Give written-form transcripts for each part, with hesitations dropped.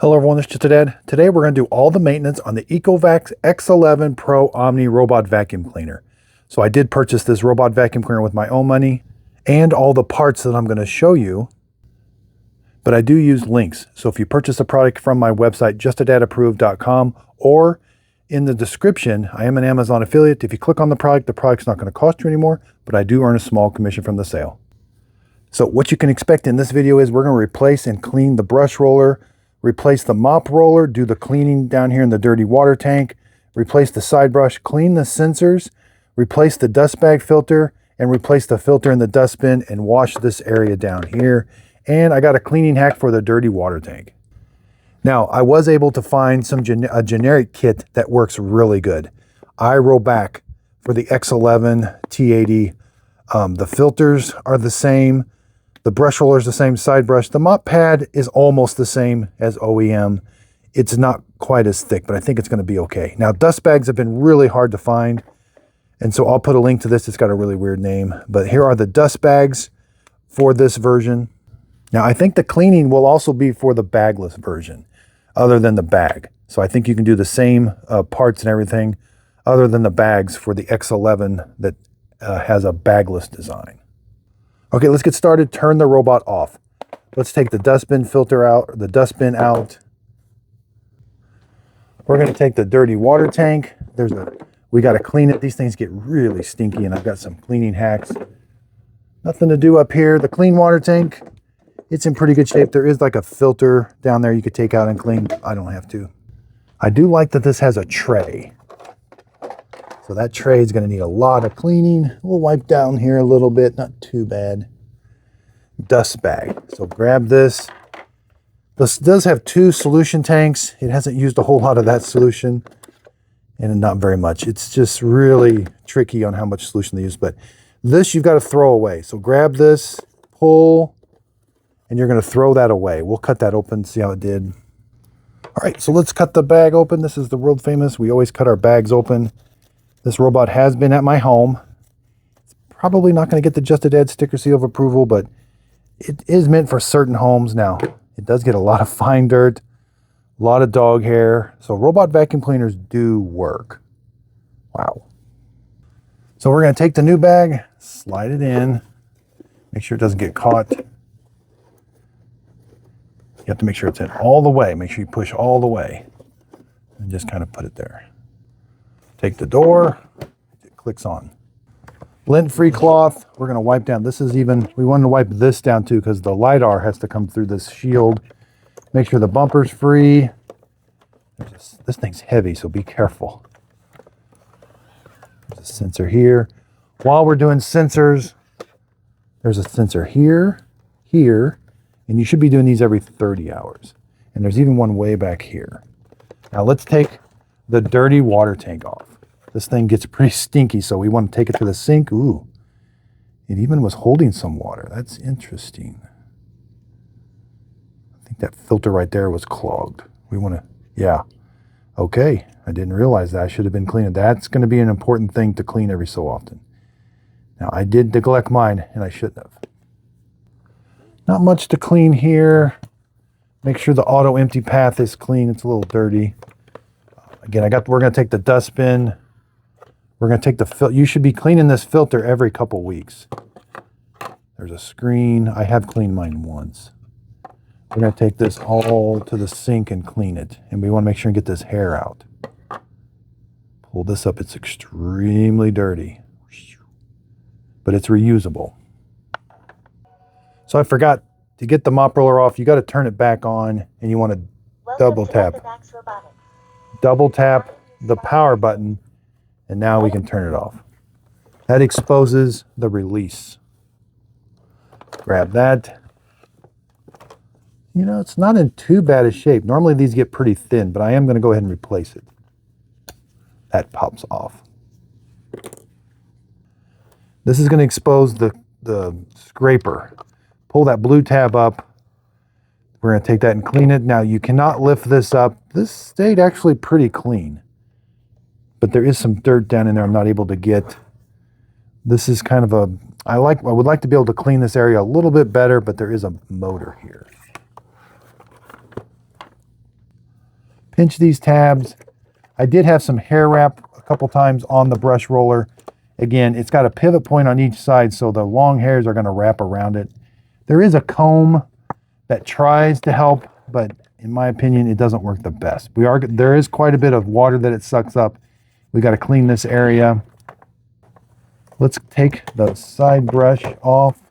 Hello everyone, this is Just a Dad. Today we're going to do all the maintenance on the Ecovacs X11 Pro Omni Robot Vacuum Cleaner. So I did purchase this robot vacuum cleaner with my own money and all the parts that I'm going to show you, but I do use links. So if you purchase a product from my website, justadadapproved.com, or in the description, I am an Amazon affiliate. If you click on the product's not going to cost you anymore, but I do earn a small commission from the sale. So what you can expect in this video is we're going to replace and clean the brush roller, replace the mop roller, do the cleaning down here in the dirty water tank, replace the side brush, clean the sensors, replace the dust bag filter, and replace the filter in the dustbin and wash this area down here. And I got a cleaning hack for the dirty water tank. Now, I was able to find a generic kit that works really good. I roll back for the X11 T80. The filters are the same. The brush roller is the same, side brush. The mop pad is almost the same as OEM. It's not quite as thick, but I think it's going to be okay. Now, dust bags have been really hard to find, and so I'll put a link to this. It's got a really weird name, but here are the dust bags for this version. Now, I think the cleaning will also be for the bagless version, other than the bag. So I think you can do the same parts and everything, other than the bags for the X11 that has a bagless design. Okay, let's get started. Turn the robot off. Let's take the dustbin filter out, or the dustbin out. We're going to take the dirty water tank. We got to clean it. These things get really stinky, and I've got some cleaning hacks. Nothing to do up here. The clean water tank, it's in pretty good shape. There is like a filter down there you could take out and clean. I don't have to. I do like that this has a tray. So that tray is going to need a lot of cleaning. We'll wipe down here a little bit, not too bad. Dust bag. So grab this. This does have 2 solution tanks. It hasn't used a whole lot of that solution, and not very much. It's just really tricky on how much solution they use, but this you've got to throw away. So grab this, pull, and you're going to throw that away. We'll cut that open, see how it did. All right, so let's cut the bag open. This is the world famous. We always cut our bags open. This robot has been at my home. It's probably not going to get the Just a Dad sticker seal of approval, but it is meant for certain homes. Now, it does get a lot of fine dirt, a lot of dog hair. So robot vacuum cleaners do work. Wow. So we're going to take the new bag, slide it in, make sure it doesn't get caught. You have to make sure it's in all the way. Make sure you push all the way and just kind of put it there. Take the door, it clicks on. Lint-free cloth, we're going to wipe down. We wanted to wipe this down too because the LiDAR has to come through this shield. Make sure the bumper's free. This thing's heavy, so be careful. There's a sensor here. While we're doing sensors, there's a sensor here, here, and you should be doing these every 30 hours. And there's even one way back here. Now let's take the dirty water tank off. This thing gets pretty stinky, so we want to take it to the sink. Ooh, it even was holding some water. That's interesting. I think that filter right there was clogged. We want to, yeah. Okay, I didn't realize that. I should have been cleaning. That's going to be an important thing to clean every so often. Now, I did neglect mine, and I shouldn't have. Not much to clean here. Make sure the auto empty path is clean. It's a little dirty. Again, we're going to take the dustbin. We're going to take the filter. You should be cleaning this filter every couple weeks. There's a screen. I have cleaned mine once. We're going to take this all to the sink and clean it. And we want to make sure and get this hair out. Pull this up. It's extremely dirty, but it's reusable. So I forgot to get the mop roller off. You got to turn it back on, and you want to double tap. Double tap the power button, and now we can turn it off. That exposes the release. Grab that. You know, it's not in too bad a shape. Normally these get pretty thin, but I am going to go ahead and replace it. That pops off. This is going to expose the scraper. Pull that blue tab up. We're going to take that and clean it. Now, you cannot lift this up. This stayed actually pretty clean, but there is some dirt down in there I'm not able to get. This is kind of I would like to be able to clean this area a little bit better, but there is a motor here. Pinch these tabs. I did have some hair wrap a couple times on the brush roller. Again, it's got a pivot point on each side, so the long hairs are going to wrap around it. There is a comb that tries to help, but in my opinion, it doesn't work the best. There is quite a bit of water that it sucks up. We got to clean this area. Let's take the side brush off.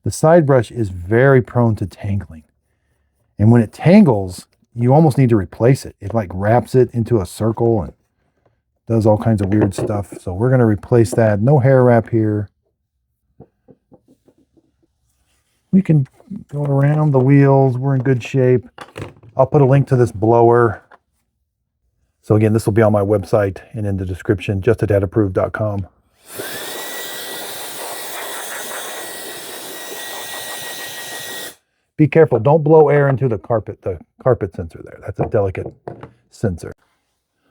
The side brush is very prone to tangling. And when it tangles, you almost need to replace it. It like wraps it into a circle and does all kinds of weird stuff. So we're going to replace that. No hair wrap here. We can go around the wheels. We're in good shape. I'll put a link to this blower. So again, this will be on my website and in the description, justadadapproved.com. Be careful, don't blow air into the carpet sensor there. That's a delicate sensor.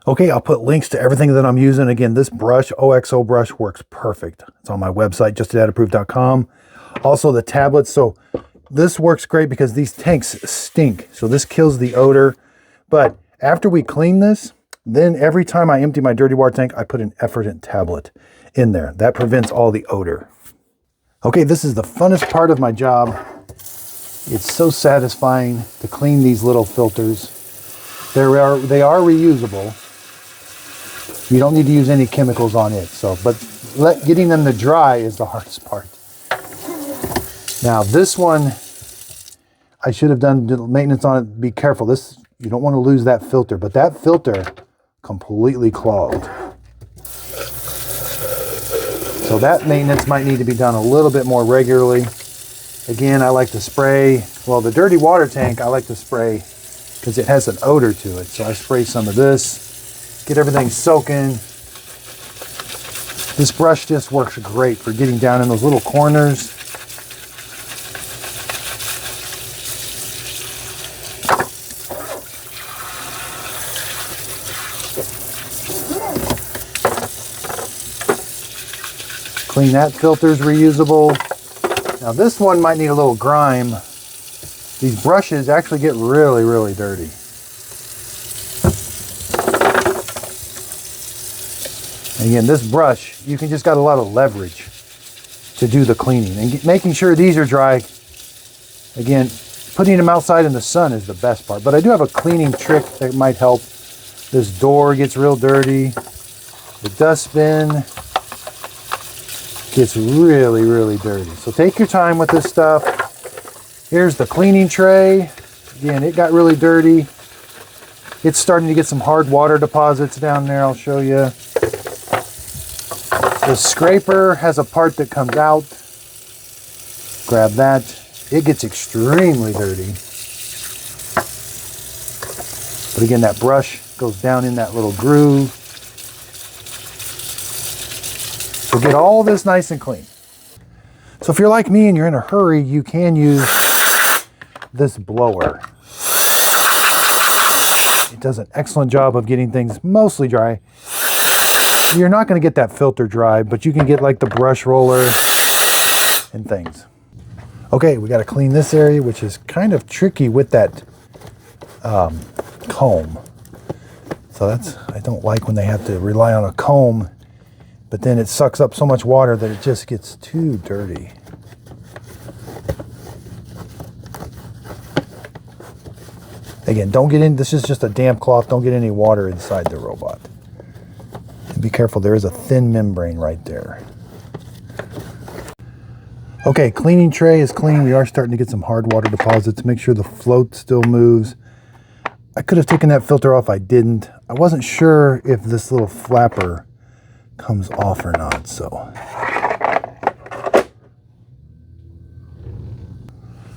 Okay, I'll put links to everything that I'm using. Again, this brush, OXO brush, works perfect. It's on my website, justadadapproved.com. Also the tablets. So this works great because these tanks stink. So this kills the odor. But after we clean this, then every time I empty my dirty water tank, I put an effluent tablet in there. That prevents all the odor. Okay, this is the funnest part of my job. It's so satisfying to clean these little filters. They are reusable. You don't need to use any chemicals on it. But getting them to dry is the hardest part. Now this one, I should have done maintenance on it. Be careful. You don't want to lose that filter, but that filter completely clogged. So that maintenance might need to be done a little bit more regularly. Again, I like to spray, well, the dirty water tank, I like to spray because it has an odor to it. So I spray some of this, get everything soaking. This brush just works great for getting down in those little corners. Clean that filter's reusable. Now this one might need a little grime. These brushes actually get really, really dirty. And again, this brush, you can just got a lot of leverage to do the cleaning. And making sure these are dry, again, putting them outside in the sun is the best part. But I do have a cleaning trick that might help. This door gets real dirty. The dustbin gets really, really dirty. So take your time with this stuff. Here's the cleaning tray. Again, it got really dirty. It's starting to get some hard water deposits down there. I'll show you. The scraper has a part that comes out. Grab that. It gets extremely dirty. But again, that brush goes down in that little groove. So get all this nice and clean. So if you're like me and you're in a hurry, you can use this blower. It does an excellent job of getting things mostly dry. You're not going to get that filter dry, but you can get like the brush roller and things. Okay, we got to clean this area, which is kind of tricky with that comb. So I don't like when they have to rely on a comb. But then it sucks up so much water that it just gets too dirty. Again, don't get in, this is just a damp cloth. Don't get any water inside the robot. And be careful, there is a thin membrane right there. Okay, cleaning tray is clean. We are starting to get some hard water deposits. Make sure the float still moves. I could have taken that filter off, I didn't. I wasn't sure if this little flapper comes off or not, so.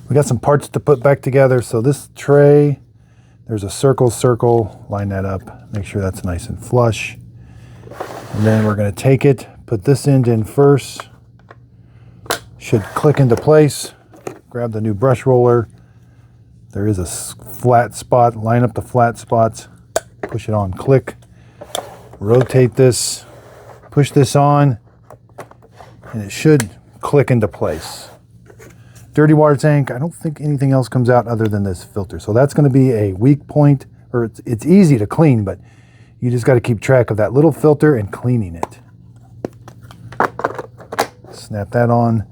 We got some parts to put back together. So this tray, there's a circle, line that up, make sure that's nice and flush. And then we're gonna take it, put this end in first. Should click into place. Grab the new brush roller. There is a flat spot, line up the flat spots, push it on, click. Rotate this. Push this on, and it should click into place. Dirty water tank, I don't think anything else comes out other than this filter. So that's going to be a weak point, or it's easy to clean, but you just got to keep track of that little filter and cleaning it. Snap that on.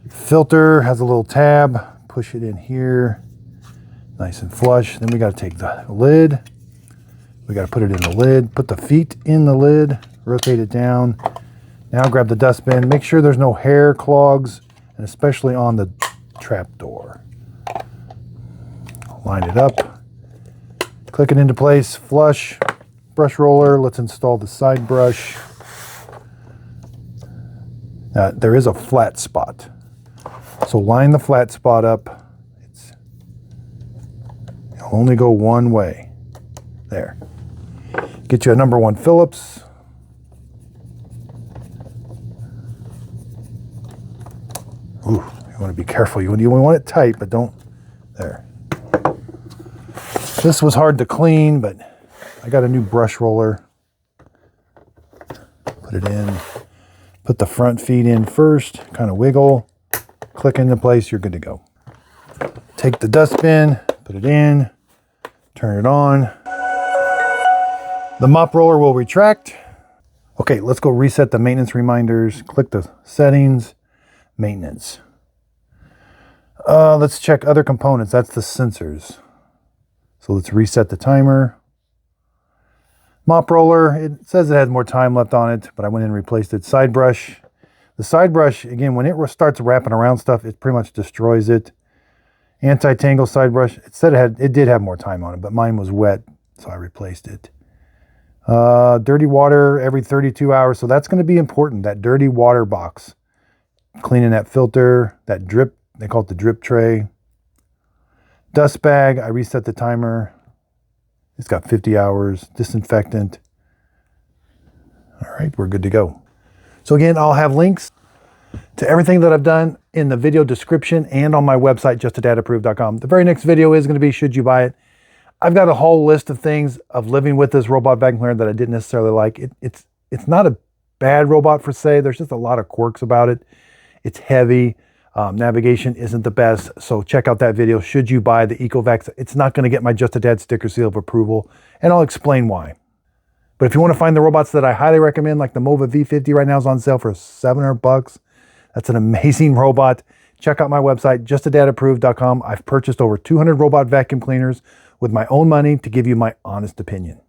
Filter has a little tab. Push it in here. Nice and flush. Then we got to take the lid. We got to put it in the lid. Put the feet in the lid. Rotate it down. Now grab the dustbin. Make sure there's no hair clogs, and especially on the trap door. Line it up. Click it into place. Flush. Brush roller. Let's install the side brush. There is a flat spot. So line the flat spot up. It'll only go one way. There. Get you a number 1 Phillips. Ooh, you want to be careful. You want it tight, but don't. There. This was hard to clean, but I got a new brush roller. Put it in. Put the front feet in first. Kind of wiggle. Click into place. You're good to go. Take the dustbin. Put it in. Turn it on. The mop roller will retract. Okay, let's go reset the maintenance reminders. Click the settings. Maintenance. Let's check other components. That's the sensors. So let's reset the timer. Mop roller, it says it has more time left on it, but I went in and replaced it. Side brush. The side brush, again, when it starts wrapping around stuff, it pretty much destroys it. Anti-tangle side brush. It said it did have more time on it, but mine was wet, so I replaced it. Dirty water every 32 hours. So that's going to be important, that dirty water box. Cleaning that filter, that drip, they call it the drip tray. Dust bag, I reset the timer. It's got 50 hours. Disinfectant. All right, we're good to go. So again, I'll have links to everything that I've done in the video description and on my website, justadadapproved.com. The very next video is going to be, should you buy it? I've got a whole list of things of living with this robot vacuum cleaner that I didn't necessarily like. It's not a bad robot per se. There's just a lot of quirks about it. It's heavy. Navigation isn't the best. So check out that video. Should you buy the Ecovacs? It's not going to get my Just a Dad sticker seal of approval, and I'll explain why. But if you want to find the robots that I highly recommend, like the Mova V50 right now is on sale for $700. That's an amazing robot. Check out my website, justadadapproved.com. I've purchased over 200 robot vacuum cleaners with my own money to give you my honest opinion.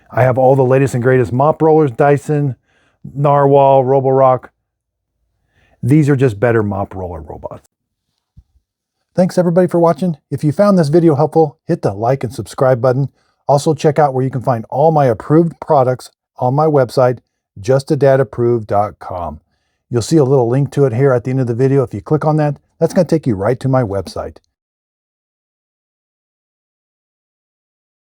I have all the latest and greatest mop rollers, Dyson, Narwhal, Roborock. These are just better mop roller robots. Thanks everybody for watching. If you found this video helpful, hit the like and subscribe button. Also check out where you can find all my approved products on my website, justadadapproved.com. You'll see a little link to it here at the end of the video. If you click on that, that's going to take you right to my website.